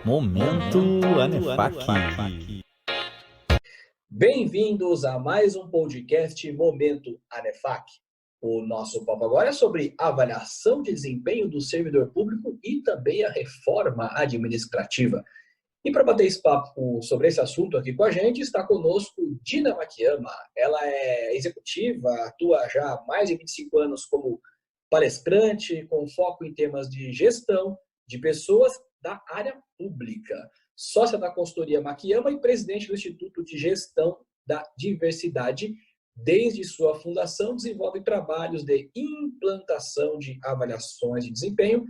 Momento Anefac. Bem-vindos a mais um podcast Momento Anefac. O nosso papo agora é sobre avaliação de desempenho do servidor público e também a reforma administrativa. E para bater esse papo sobre esse assunto aqui com a gente, está conosco Dina Makiyama. Ela é executiva, atua já há mais de 25 anos como palestrante, com foco em temas de gestão de pessoas da área pública. Sócia da consultoria Makiyama e presidente do Instituto de Gestão da Diversidade. Desde sua fundação, desenvolve trabalhos de implantação de avaliações de desempenho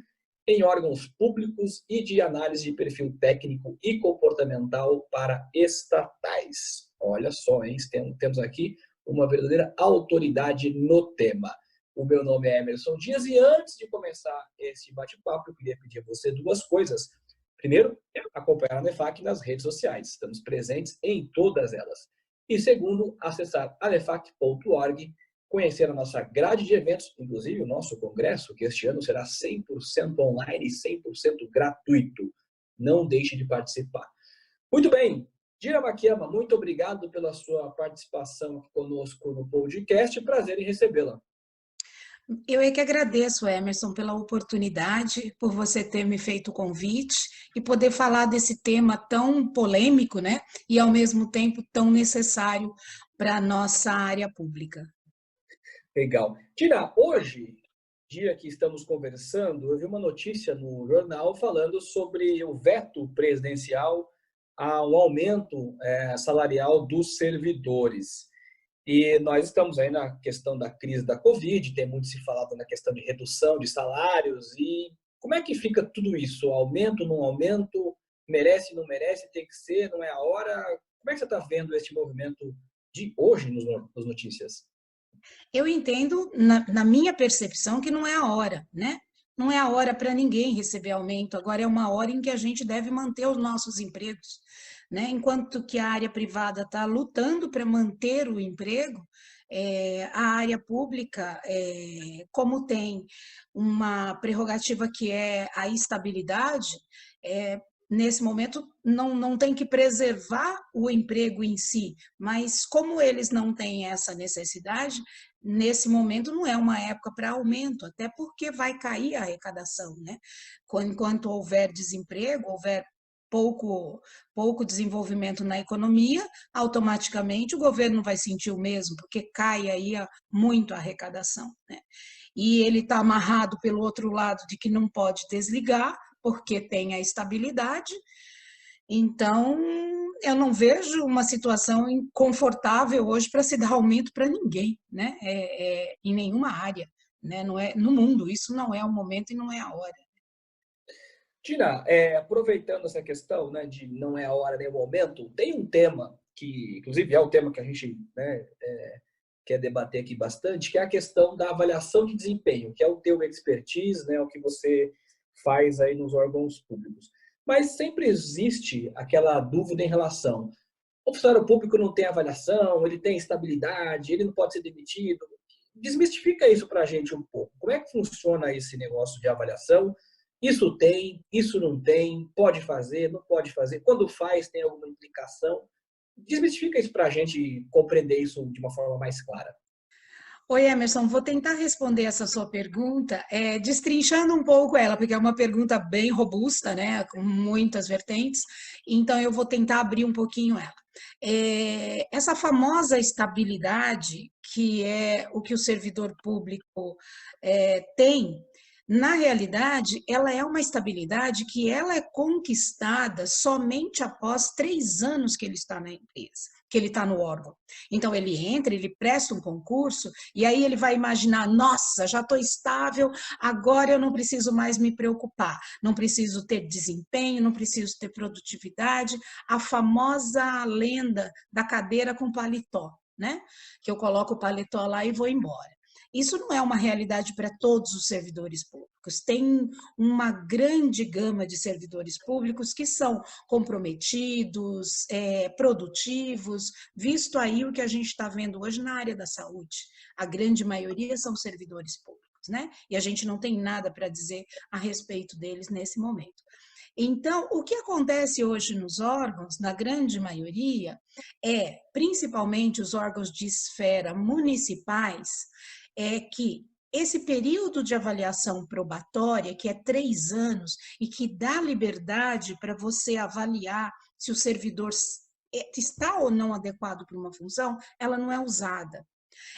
em órgãos públicos e de análise de perfil técnico e comportamental para estatais. Olha só, hein? Temos aqui uma verdadeira autoridade no tema. O meu nome é Emerson Dias e antes de começar esse bate-papo, eu queria pedir a você duas coisas. Primeiro, acompanhar a Anefac nas redes sociais. Estamos presentes em todas elas. E segundo, acessar anefac.org, conhecer a nossa grade de eventos, inclusive o nosso congresso, que este ano será 100% online e 100% gratuito. Não deixe de participar. Muito bem, Dina Makiyama, muito obrigado pela sua participação aqui conosco no podcast. Prazer em recebê-la. Eu é que agradeço, Emerson, pela oportunidade, por você ter me feito o convite e poder falar desse tema tão polêmico, né? E, ao mesmo tempo, tão necessário para a nossa área pública. Legal. Dina, hoje, dia que estamos conversando, eu vi uma notícia no jornal falando sobre o veto presidencial ao aumento salarial dos servidores. E nós estamos aí na questão da crise da Covid, tem muito se falado na questão de redução de salários. E como é que fica tudo isso? Aumento, não aumento? Merece, não merece? Tem que ser, não é a hora? Como é que você está vendo esse movimento de hoje nas notícias? Eu entendo, na minha percepção, que não é a hora, né? Não é a hora para ninguém receber aumento, agora é uma hora em que a gente deve manter os nossos empregos, né? Enquanto que a área privada está lutando para manter o emprego, a área pública, como tem uma prerrogativa que é a estabilidade, nesse momento não tem que preservar o emprego em si, mas como eles não têm essa necessidade, nesse momento não é uma época para aumento, até porque vai cair a arrecadação, né? Enquanto houver desemprego, houver pouco desenvolvimento na economia, automaticamente o governo vai sentir o mesmo, porque cai aí muito a arrecadação, né? E ele está amarrado pelo outro lado de que não pode desligar, porque tem a estabilidade. Então, eu não vejo uma situação confortável hoje para se dar aumento para ninguém, né? Em nenhuma área, né? Não é, no mundo, isso não é o momento e não é a hora. Tina, aproveitando essa questão, né, de não é a hora nem o momento, tem um tema que, inclusive, é o tema que a gente, né, quer debater aqui bastante, que é a questão da avaliação de desempenho, que é o teu expertise, né, o que você faz aí nos órgãos públicos. Mas sempre existe aquela dúvida em relação, o funcionário público não tem avaliação, ele tem estabilidade, ele não pode ser demitido. Desmistifica isso para a gente um pouco. Como é que funciona esse negócio de avaliação? Isso tem, isso não tem, pode fazer, não pode fazer. Quando faz, tem alguma implicação? Desmistifica isso para a gente compreender isso de uma forma mais clara. Oi, Emerson, vou tentar responder essa sua pergunta, destrinchando um pouco ela, porque é uma pergunta bem robusta, né, com muitas vertentes, então eu vou tentar abrir um pouquinho ela. Essa famosa estabilidade, que é o que o servidor público tem, na realidade, ela é uma estabilidade que ela é conquistada somente após 3 anos que ele está na empresa, que ele está no órgão. Então, ele entra, ele presta um concurso, e aí ele vai imaginar, nossa, já estou estável, agora eu não preciso mais me preocupar, não preciso ter desempenho, não preciso ter produtividade, a famosa lenda da cadeira com paletó, né? Que eu coloco o paletó lá e vou embora. Isso não é uma realidade para todos os servidores públicos. Tem uma grande gama de servidores públicos que são comprometidos, produtivos, visto aí o que a gente está vendo hoje na área da saúde. A grande maioria são servidores públicos, né? E a gente não tem nada para dizer a respeito deles nesse momento. Então, o que acontece hoje nos órgãos, na grande maioria, principalmente os órgãos de esfera municipais, é que esse período de avaliação probatória, que é 3 anos, e que dá liberdade para você avaliar se o servidor está ou não adequado para uma função, ela não é usada.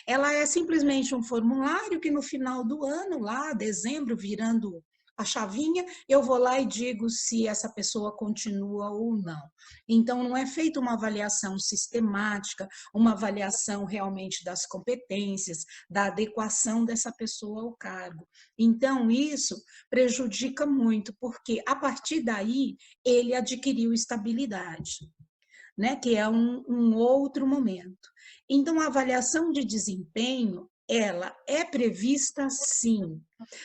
Ela é simplesmente um formulário que no final do ano, lá, dezembro, virando a chavinha, eu vou lá e digo se essa pessoa continua ou não. Então, não é feita uma avaliação sistemática, uma avaliação realmente das competências, da adequação dessa pessoa ao cargo. Então, isso prejudica muito, porque a partir daí ele adquiriu estabilidade, né? Que é um outro momento. Então, a avaliação de desempenho, ela é prevista sim.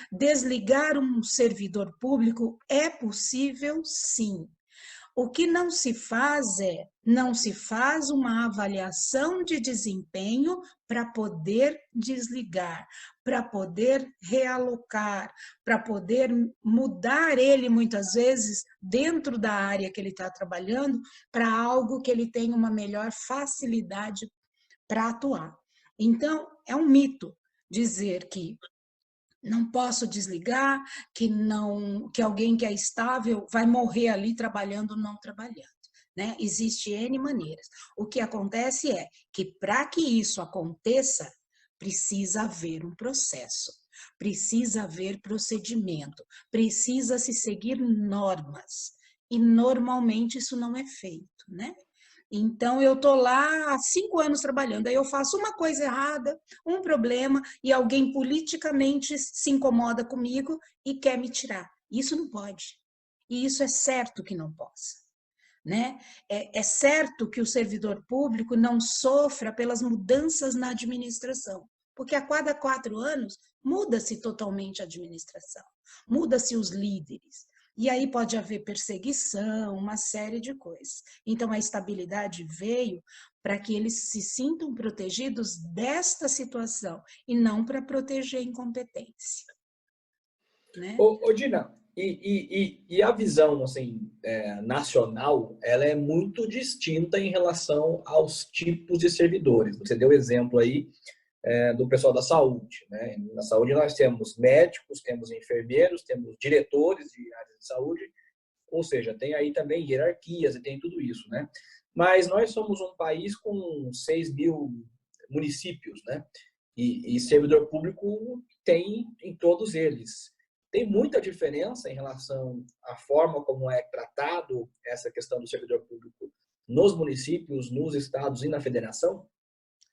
Desligar um servidor público é possível, sim. O que não se faz não se faz uma avaliação de desempenho para poder desligar, para poder realocar, para poder mudar ele, muitas vezes, dentro da área que ele está trabalhando, para algo que ele tenha uma melhor facilidade para atuar. Então, é um mito dizer que não posso desligar, que alguém que é estável vai morrer ali trabalhando ou não trabalhando, né? Existe N maneiras. O que acontece é que para que isso aconteça, precisa haver um processo, precisa haver procedimento, precisa se seguir normas. E normalmente isso não é feito, né? Então, eu estou lá há 5 anos trabalhando, aí eu faço uma coisa errada, um problema, e alguém politicamente se incomoda comigo e quer me tirar. Isso não pode. E isso é certo que não possa. Né? É certo que o servidor público não sofra pelas mudanças na administração, porque a cada 4 anos muda-se totalmente a administração, muda-se os líderes. E aí pode haver perseguição, uma série de coisas. Então, a estabilidade veio para que eles se sintam protegidos desta situação e não para proteger a incompetência. Né? Ô, Dina, e a visão assim, nacional, ela é muito distinta em relação aos tipos de servidores. Você deu exemplo aí do pessoal da saúde, né? Na saúde nós temos médicos, temos enfermeiros, temos diretores de áreas de saúde, ou seja, tem aí também hierarquias e tem tudo isso, né? Mas nós somos um país com 6 mil municípios, né? E servidor público tem em todos eles. Tem muita diferença em relação à forma como é tratado essa questão do servidor público nos municípios, nos estados e na federação?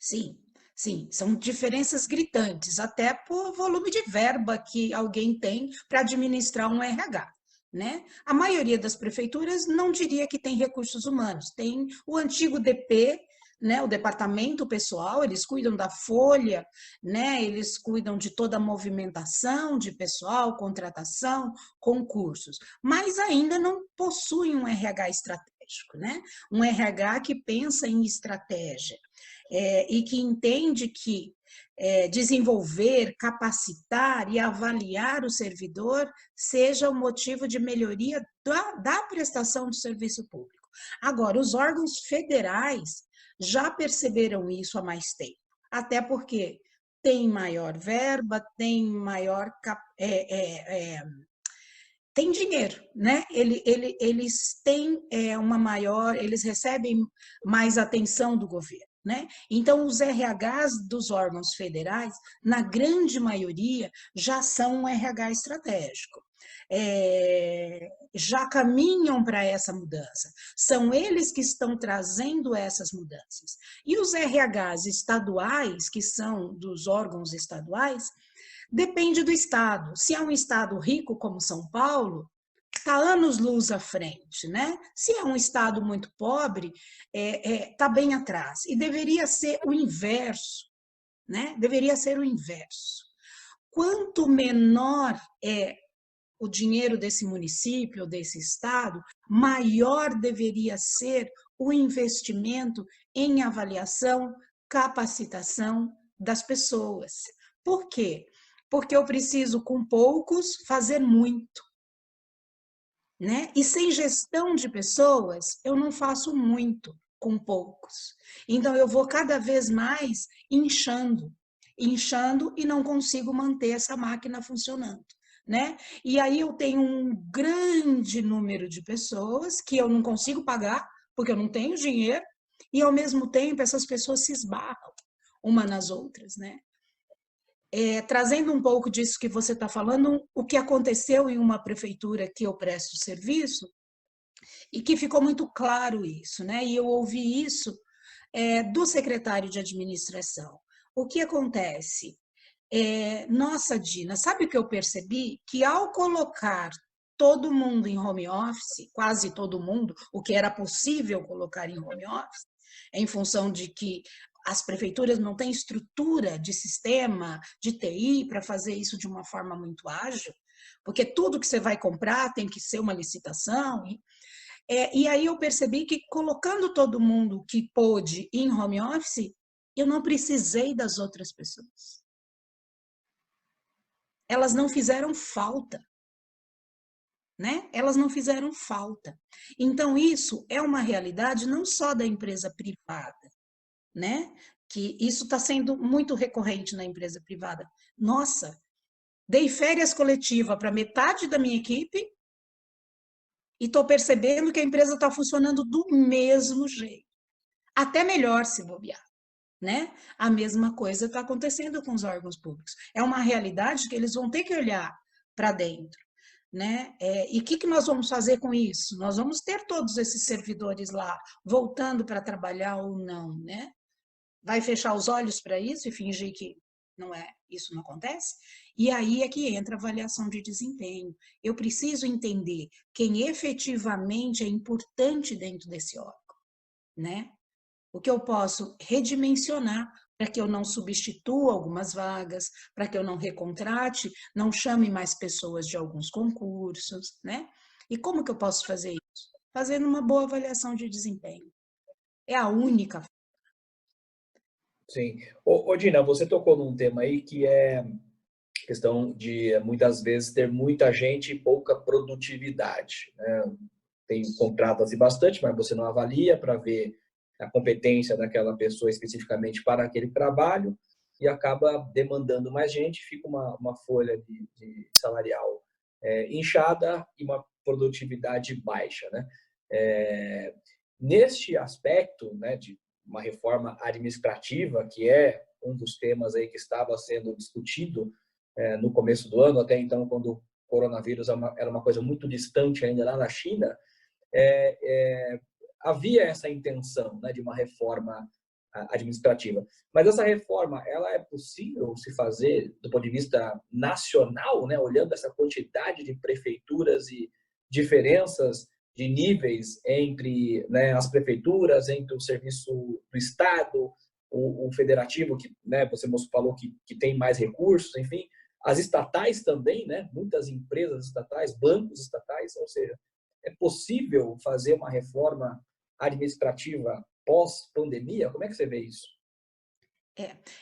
Sim, sim, são diferenças gritantes, até por volume de verba que alguém tem para administrar um RH. Né? A maioria das prefeituras não diria que tem recursos humanos, tem o antigo DP, né, o departamento pessoal, eles cuidam da folha, né, eles cuidam de toda a movimentação de pessoal, contratação, concursos, mas ainda não possuem um RH estratégico, né? Um RH que pensa em estratégia e que entende que desenvolver, capacitar e avaliar o servidor seja o motivo de melhoria da prestação de serviço público. Agora, os órgãos federais já perceberam isso há mais tempo, até porque tem maior verba, tem maior tem dinheiro, né? Eles têm uma maior, eles recebem mais atenção do governo. Né? Então, os RHs dos órgãos federais, na grande maioria, já são um RH estratégico. Já caminham para essa mudança. São eles que estão trazendo essas mudanças. E os RHs estaduais, que são dos órgãos estaduais, depende do estado. Se é um estado rico como São Paulo, está anos-luz à frente, né? Se é um estado muito pobre, está bem atrás. E deveria ser o inverso, né? Deveria ser o inverso. Quanto menor é o dinheiro desse município, desse estado, maior deveria ser o investimento em avaliação, capacitação das pessoas. Por quê? Porque eu preciso, com poucos, fazer muito. né? E sem gestão de pessoas, eu não faço muito com poucos. Então, eu vou cada vez mais inchando e não consigo manter essa máquina funcionando, né? E aí eu tenho um grande número de pessoas que eu não consigo pagar, porque eu não tenho dinheiro, e ao mesmo tempo essas pessoas se esbarram uma nas outras, né? Trazendo um pouco disso que você está falando, o que aconteceu em uma prefeitura que eu presto serviço, e que ficou muito claro isso, né? E eu ouvi isso do secretário de administração. O que acontece? Nossa, Dina, sabe o que eu percebi? Que ao colocar todo mundo em home office, quase todo mundo, o que era possível colocar em home office, em função de que as prefeituras não têm estrutura de sistema, de TI, para fazer isso de uma forma muito ágil, porque tudo que você vai comprar tem que ser uma licitação. E aí eu percebi que colocando todo mundo que pôde em home office, eu não precisei das outras pessoas. Elas não fizeram falta, né? Elas não fizeram falta. Então, isso é uma realidade não só da empresa privada, né? Que isso está sendo muito recorrente na empresa privada. Nossa, dei férias coletivas para metade da minha equipe e estou percebendo que a empresa está funcionando do mesmo jeito. Até melhor se bobear, né? A mesma coisa está acontecendo com os órgãos públicos. É uma realidade que eles vão ter que olhar para dentro, né? E o que nós vamos fazer com isso? Nós vamos ter todos esses servidores lá voltando para trabalhar ou não, né? Vai fechar os olhos para isso e fingir que isso não acontece? E aí é que entra a avaliação de desempenho. Eu preciso entender quem efetivamente é importante dentro desse órgão, né? O que eu posso redimensionar para que eu não substitua algumas vagas, para que eu não recontrate, não chame mais pessoas de alguns concursos, né? E como que eu posso fazer isso? Fazendo uma boa avaliação de desempenho. É a única. Sim. Ô, Dina, você tocou num tema aí que é questão de, muitas vezes, ter muita gente e pouca produtividade, né? Tem contratos assim bastante, mas você não avalia para ver a competência daquela pessoa especificamente para aquele trabalho e acaba demandando mais gente, fica uma folha de salarial inchada e uma produtividade baixa, né? Neste aspecto, né, de uma reforma administrativa, que é um dos temas aí que estava sendo discutido no começo do ano, até então, quando o coronavírus era uma coisa muito distante ainda lá na China, havia essa intenção, né, de uma reforma administrativa. Mas essa reforma, ela é possível se fazer do ponto de vista nacional, né, olhando essa quantidade de prefeituras e diferenças de níveis entre, né, as prefeituras, entre o serviço do Estado, o federativo, que, né, você falou que tem mais recursos, enfim, as estatais também, né, muitas empresas estatais, bancos estatais, ou seja, é possível fazer uma reforma administrativa pós-pandemia? Como é que você vê isso?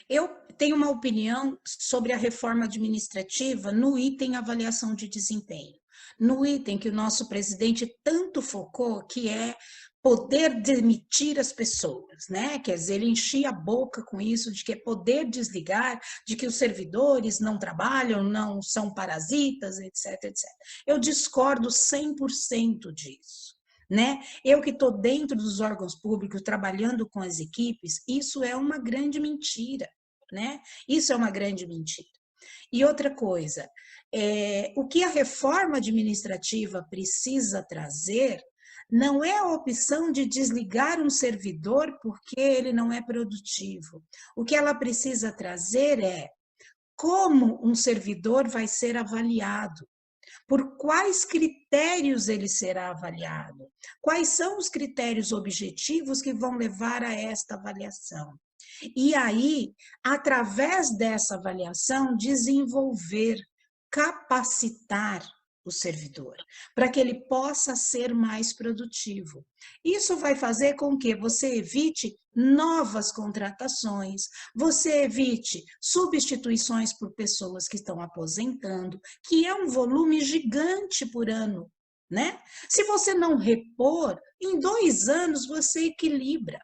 Eu tenho uma opinião sobre a reforma administrativa no item avaliação de desempenho. No item que o nosso presidente tanto focou, que é poder demitir as pessoas, né? Quer dizer, ele enchia a boca com isso, de que é poder desligar, de que os servidores não trabalham, não são parasitas, etc, etc. Eu discordo 100% disso, né? Eu que estou dentro dos órgãos públicos, trabalhando com as equipes, isso é uma grande mentira, né? Isso é uma grande mentira. E outra coisa, o que a reforma administrativa precisa trazer não é a opção de desligar um servidor porque ele não é produtivo. O que ela precisa trazer é como um servidor vai ser avaliado, por quais critérios ele será avaliado, quais são os critérios objetivos que vão levar a esta avaliação. E aí, através dessa avaliação, desenvolver, capacitar o servidor, para que ele possa ser mais produtivo. Isso vai fazer com que você evite novas contratações, você evite substituições por pessoas que estão aposentando, que é um volume gigante por ano, né? Se você não repor, em 2 anos você equilibra,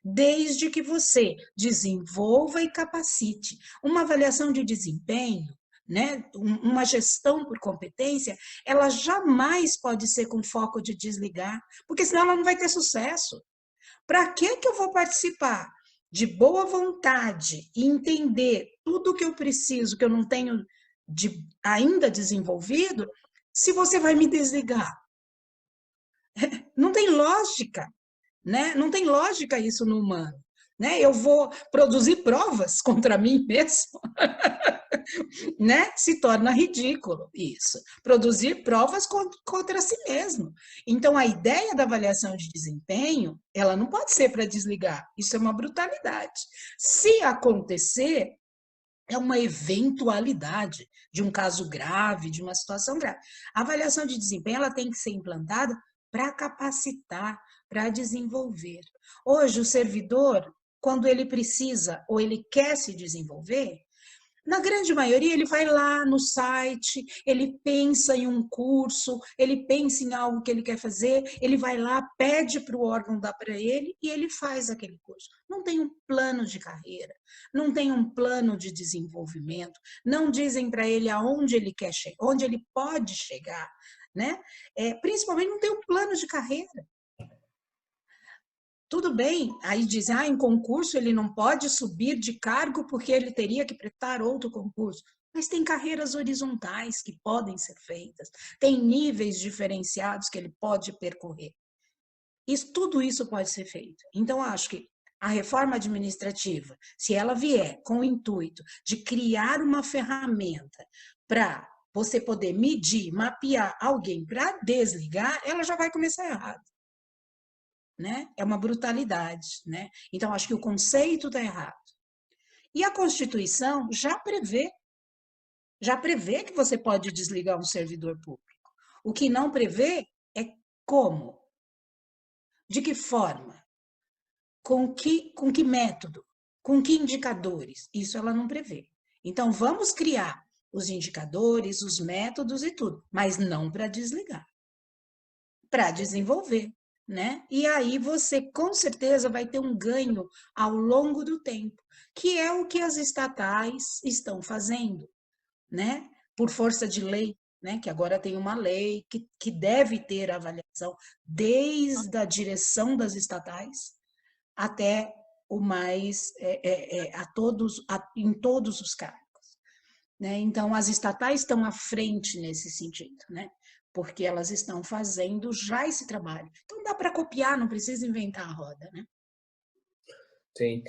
desde que você desenvolva e capacite. Uma avaliação de desempenho, né? Uma gestão por competência, ela jamais pode ser com foco de desligar, porque senão ela não vai ter sucesso. Para que eu vou participar de boa vontade e entender tudo o que eu preciso, que eu não tenho ainda desenvolvido, se você vai me desligar? Não tem lógica, né? Não tem lógica isso no humano, né? Eu vou produzir provas contra mim mesmo, né? Se torna ridículo isso. Produzir provas contra si mesmo. Então, a ideia da avaliação de desempenho, ela não pode ser para desligar. Isso é uma brutalidade. Se acontecer, é uma eventualidade de um caso grave, de uma situação grave. A avaliação de desempenho, ela tem que ser implantada para capacitar, para desenvolver. Hoje, o servidor, quando ele precisa ou ele quer se desenvolver, na grande maioria, ele vai lá no site, ele pensa em um curso, ele pensa em algo que ele quer fazer, ele vai lá, pede para o órgão dar para ele e ele faz aquele curso. Não tem um plano de carreira, não tem um plano de desenvolvimento, não dizem para ele aonde ele quer chegar, onde ele pode chegar, né? Principalmente não tem um plano de carreira. Tudo bem, aí diz, em concurso ele não pode subir de cargo porque ele teria que prestar outro concurso. Mas tem carreiras horizontais que podem ser feitas, tem níveis diferenciados que ele pode percorrer. Tudo isso pode ser feito. Então, acho que a reforma administrativa, se ela vier com o intuito de criar uma ferramenta para você poder medir, mapear alguém para desligar, ela já vai começar errado. Né? É uma brutalidade, né? Então, acho que o conceito está errado. E a Constituição já prevê que você pode desligar um servidor público. O que não prevê é como, de que forma, com que método, com que indicadores. Isso ela não prevê. Então, vamos criar os indicadores, os métodos e tudo, mas não para desligar, para desenvolver. Né? E aí você com certeza vai ter um ganho ao longo do tempo, que é o que as estatais estão fazendo, né? Por força de lei, né? Que agora tem uma lei que deve ter avaliação desde a direção das estatais até o mais em todos os cargos, né? Então as estatais estão à frente nesse sentido, né? Porque elas estão fazendo já esse trabalho. Então, dá para copiar, não precisa inventar a roda, né? Sim.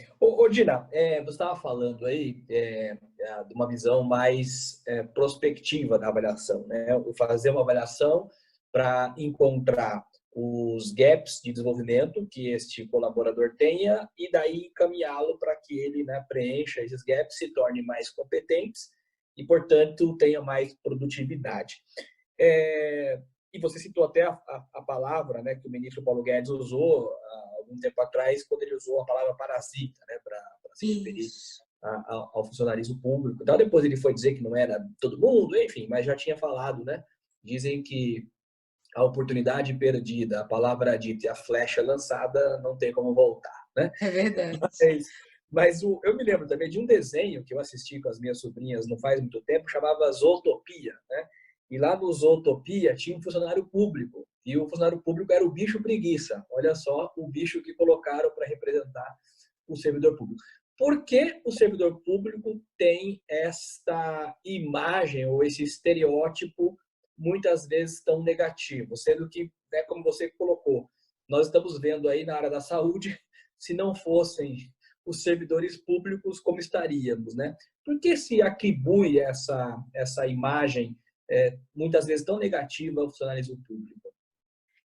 Dina, você estava falando aí de uma visão mais prospectiva da avaliação, né? Fazer uma avaliação para encontrar os gaps de desenvolvimento que este colaborador tenha e daí encaminhá-lo para que ele, né, preencha esses gaps, se torne mais competentes e, portanto, tenha mais produtividade. E você citou até a palavra, né, que o ministro Paulo Guedes usou há algum tempo atrás, quando ele usou a palavra parasita, né, para se referir ao funcionalismo público. Então, depois ele foi dizer que não era todo mundo, enfim, mas já tinha falado, né? Dizem que a oportunidade perdida, a palavra dita e a flecha lançada não tem como voltar, né? É verdade. Mas eu me lembro também de um desenho que eu assisti com as minhas sobrinhas não faz muito tempo, chamava Zootopia, né? E lá no Zootopia tinha um funcionário público. E o funcionário público era o bicho preguiça. Olha só o bicho que colocaram para representar o servidor público. Por que o servidor público tem esta imagem ou esse estereótipo muitas vezes tão negativo? Sendo que, né, como você colocou, nós estamos vendo aí na área da saúde, se não fossem os servidores públicos, como estaríamos, né? Por que se atribui essa imagem muitas vezes tão negativa ao funcionalismo público?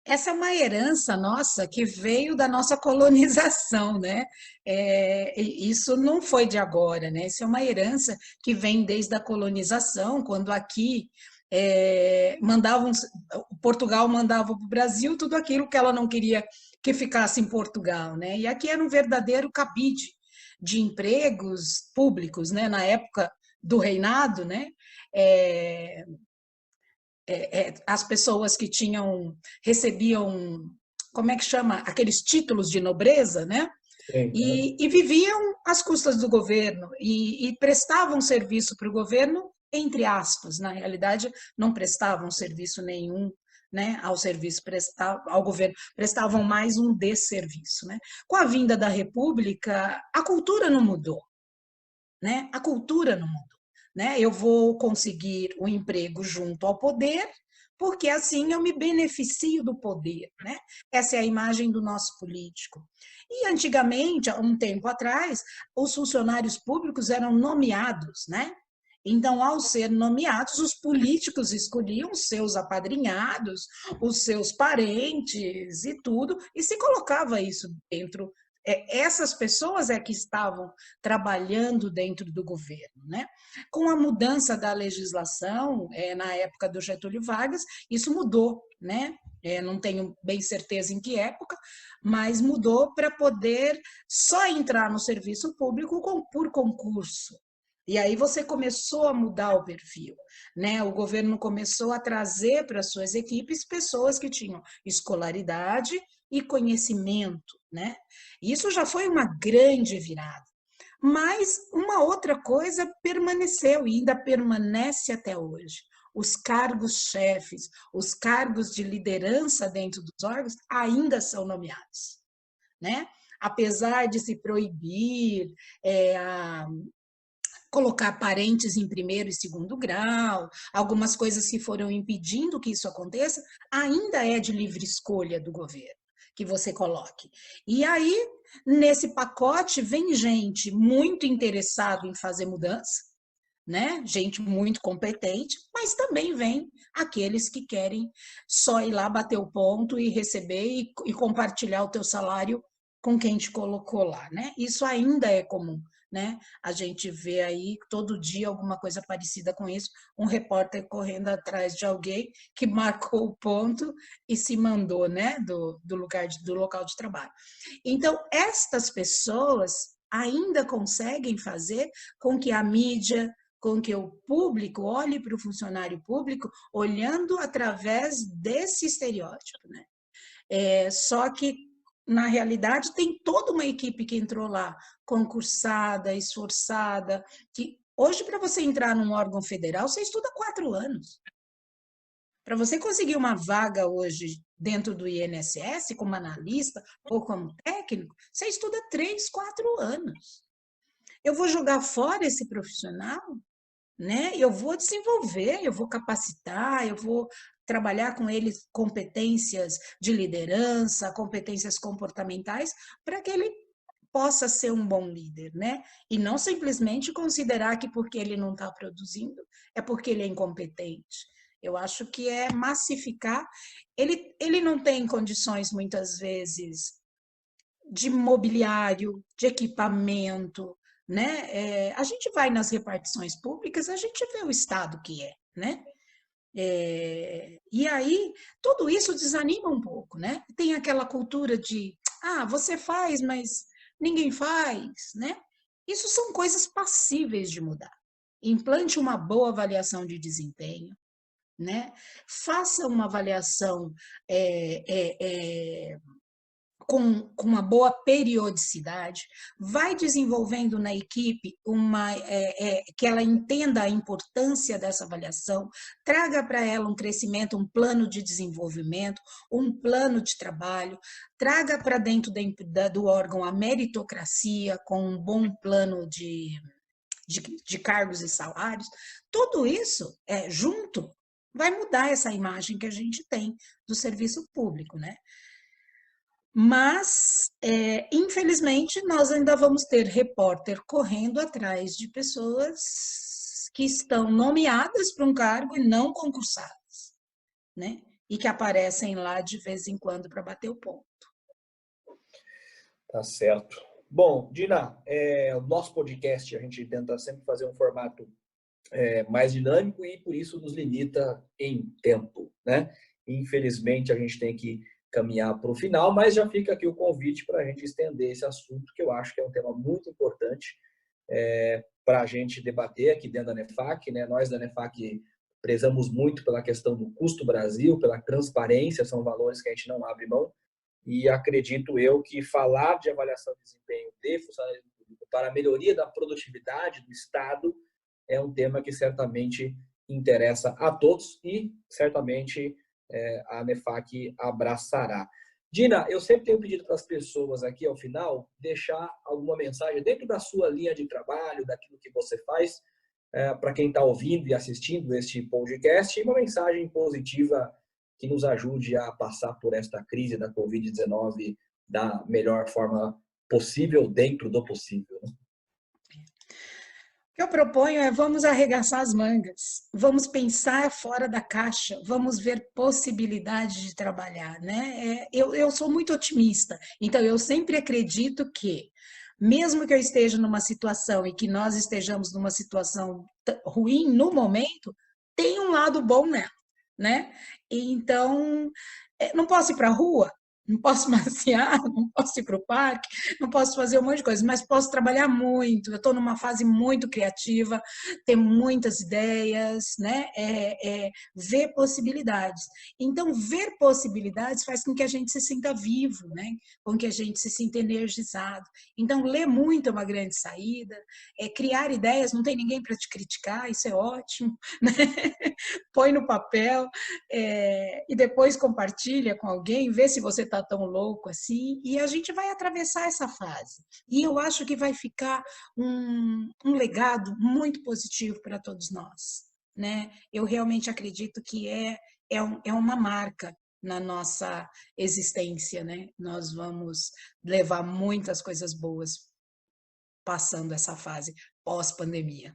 Essa é uma herança nossa que veio da nossa colonização, né? Isso não foi de agora, né? Isso é uma herança que vem desde a colonização, quando aqui Portugal mandava para o Brasil tudo aquilo que ela não queria que ficasse em Portugal, né? E aqui era um verdadeiro cabide de empregos públicos, né? Na época do reinado, né? as pessoas que recebiam, como é que chama? Aqueles títulos de nobreza, né? Sim. E viviam às custas do governo e prestavam serviço para o governo, entre aspas, na realidade não prestavam serviço nenhum, né, ao governo, prestavam mais um desserviço, né? Com a vinda da República, a cultura não mudou, né? A cultura não mudou, né? Eu vou conseguir um emprego junto ao poder, porque assim eu me beneficio do poder, né? Essa é a imagem do nosso político. E antigamente, há um tempo atrás, os funcionários públicos eram nomeados, né? Então, ao ser nomeados, os políticos escolhiam os seus apadrinhados, os seus parentes e tudo, e se colocava isso dentro. Essas pessoas é que estavam trabalhando dentro do governo, né? Com a mudança da legislação, na época do Getúlio Vargas, isso mudou, né? Não tenho bem certeza em que época, mas mudou para poder só entrar no serviço público por concurso. E aí você começou a mudar o perfil, né? O governo começou a trazer para suas equipes pessoas que tinham escolaridade e conhecimento, né? Isso já foi uma grande virada. Mas uma outra coisa permaneceu e ainda permanece até hoje. Os cargos chefes, os cargos de liderança dentro dos órgãos ainda são nomeados, né? Apesar de se proibir colocar parentes em primeiro e segundo grau, algumas coisas que foram impedindo que isso aconteça, ainda é de livre escolha do governo que você coloque. E aí, nesse pacote, vem gente muito interessada em fazer mudança, né? Gente muito competente, mas também vem aqueles que querem só ir lá bater o ponto e receber e compartilhar o teu salário com quem te colocou lá, né? Isso ainda é comum, né? A gente vê aí todo dia alguma coisa parecida com isso, um repórter correndo atrás de alguém que marcou o ponto e se mandou, né? Do local de trabalho. Então, estas pessoas ainda conseguem fazer com que a mídia, com que o público olhe para o funcionário público olhando através desse estereótipo, né? Só que, na realidade, tem toda uma equipe que entrou lá, concursada, esforçada, que hoje, para você entrar num órgão federal, você estuda 4 anos. Para você conseguir uma vaga hoje dentro do INSS, como analista ou como técnico, você estuda 3, 4 anos. Eu vou jogar fora esse profissional? Né? Eu vou desenvolver, eu vou capacitar, eu vou trabalhar com eles competências de liderança, competências comportamentais, para que ele possa ser um bom líder, né? E não simplesmente considerar que porque ele não está produzindo é porque ele é incompetente. Eu acho que é massificar. Ele não tem condições, muitas vezes, de mobiliário, de equipamento, né? A gente vai nas repartições públicas, a gente vê o estado que é, né? E aí, tudo isso desanima um pouco, né? Tem aquela cultura de, você faz, mas ninguém faz, né? Isso são coisas passíveis de mudar. Implante uma boa avaliação de desempenho, né? Faça uma avaliação com uma boa periodicidade, vai desenvolvendo na equipe que ela entenda a importância dessa avaliação, traga para ela um crescimento, um plano de desenvolvimento, um plano de trabalho, traga para dentro do órgão a meritocracia com um bom plano de cargos e salários. Tudo isso, junto, vai mudar essa imagem que a gente tem do serviço público, né? Mas, infelizmente, nós ainda vamos ter repórter correndo atrás de pessoas que estão nomeadas para um cargo e não concursadas, né? E que aparecem lá de vez em quando para bater o ponto. Tá certo. Bom, Dina, o nosso podcast, a gente tenta sempre fazer um formato mais dinâmico e por isso nos limita em tempo, né? Infelizmente, a gente tem que caminhar para o final, mas já fica aqui o convite para a gente estender esse assunto, que eu acho que é um tema muito importante para a gente debater aqui dentro da NEFAC, né? Nós da NEFAC prezamos muito pela questão do custo Brasil, pela transparência, são valores que a gente não abre mão. E acredito eu que falar de avaliação de desempenho de funcionalismo público para a melhoria da produtividade do Estado é um tema que certamente interessa a todos e certamente a ANEFAC abraçará. Dina, eu sempre tenho pedido para as pessoas aqui ao final deixar alguma mensagem dentro da sua linha de trabalho, daquilo que você faz, para quem está ouvindo e assistindo este podcast, uma mensagem positiva que nos ajude a passar por esta crise da Covid-19 da melhor forma possível, dentro do possível. O que eu proponho é vamos arregaçar as mangas, vamos pensar fora da caixa, vamos ver possibilidades de trabalhar, né? Eu sou muito otimista, então eu sempre acredito que, mesmo que eu esteja numa situação e que nós estejamos numa situação ruim no momento, tem um lado bom nela, né? Então, não posso ir para a rua, não posso passear, não posso ir para o parque, não posso fazer um monte de coisa, mas posso trabalhar muito. Eu estou numa fase muito criativa, tenho muitas ideias, né? Ver possibilidades. Então, ver possibilidades faz com que a gente se sinta vivo, né? Com que a gente se sinta energizado. Então, ler muito é uma grande saída. Criar ideias, não tem ninguém para te criticar, isso é ótimo, né? Põe no papel e depois compartilha com alguém, vê se você está tão louco assim, e a gente vai atravessar essa fase. E eu acho que vai ficar um legado muito positivo para todos nós, né? Eu realmente acredito que é uma marca na nossa existência, né? Nós vamos levar muitas coisas boas passando essa fase pós-pandemia.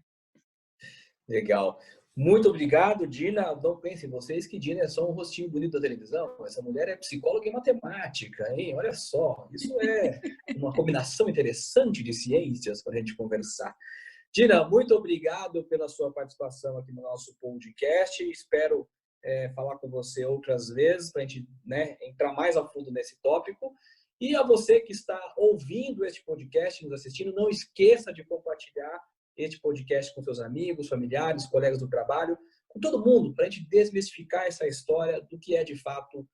Legal. Muito obrigado, Dina. Não pensem vocês que Dina é só um rostinho bonito da televisão. Essa mulher é psicóloga e matemática, hein? Olha só, isso é uma combinação interessante de ciências para a gente conversar. Dina, muito obrigado pela sua participação aqui no nosso podcast. Espero falar com você outras vezes para a gente, né, entrar mais a fundo nesse tópico. E a você que está ouvindo este podcast, nos assistindo, não esqueça de compartilhar este podcast com seus amigos, familiares, colegas do trabalho, com todo mundo, para a gente desmistificar essa história do que é, de fato,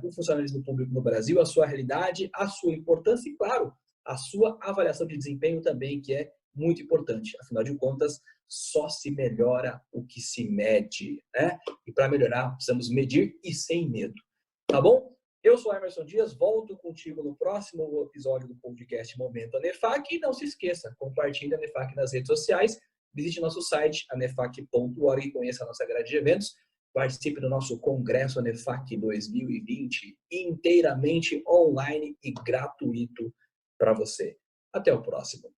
o funcionalismo público no Brasil, a sua realidade, a sua importância e, claro, a sua avaliação de desempenho também, que é muito importante. Afinal de contas, só se melhora o que se mede, né? E para melhorar, precisamos medir e sem medo. Tá bom? Eu sou Emerson Dias, volto contigo no próximo episódio do podcast Momento ANEFAC. E não se esqueça, compartilhe a ANEFAC nas redes sociais, visite nosso site, anefac.org, e conheça a nossa grade de eventos. Participe do nosso Congresso ANEFAC 2020, inteiramente online e gratuito para você. Até o próximo.